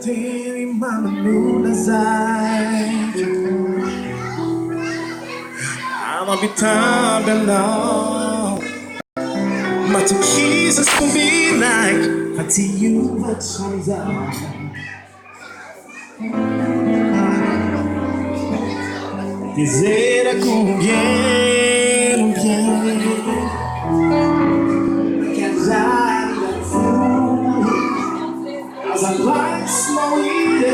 天你慢慢路的在I'ma be tired and now 마치 기사 소비 like 같이 유혹 천사 Dizer com bien, bien Casar As I like slowly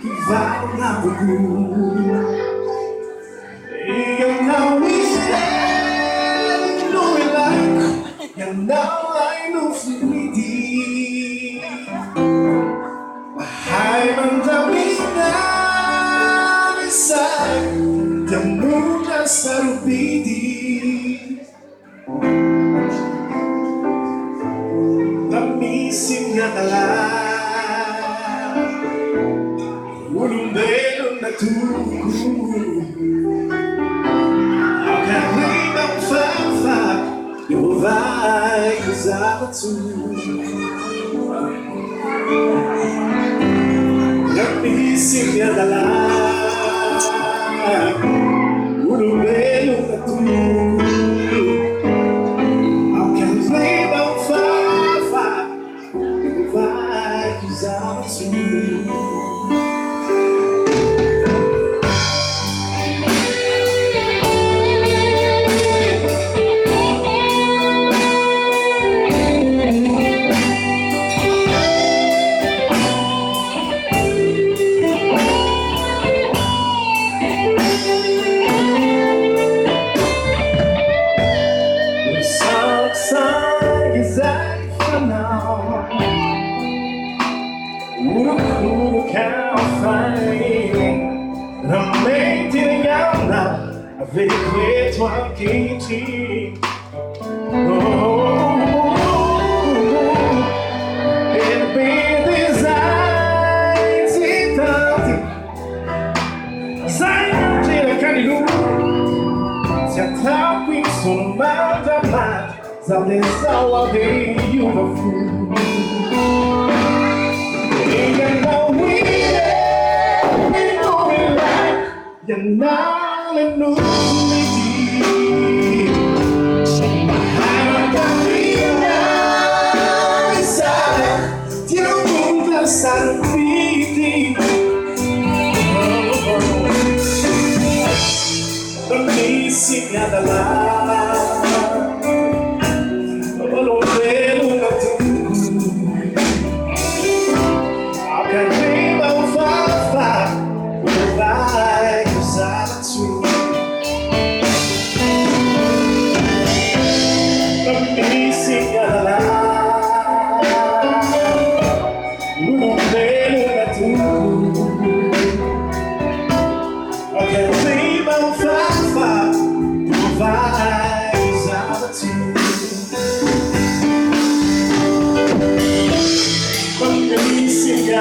Que vai na procura You know we stand, you know we like You know I know we deep Hai banda winda Inside The moon just started beating Amising na tala Ulong belong na tuko How can we not find your vibe is out too Amising na tala Ulong belong na tuko How can we not find your vibe is out too Avec toi qui t'y And be design si tanti Sai non c'era carico Se a tappi sono mal da male Sabe só a ver you the fool And you know we know we like You know and know me deep. I got me inside. You don't understand me. The missing at the light. Oh, I can dream of fire. Like a solitude. Sing a la Uno bene tu I can't dream of far Tu vai solitude Quando sing a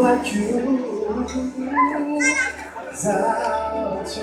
like you, out to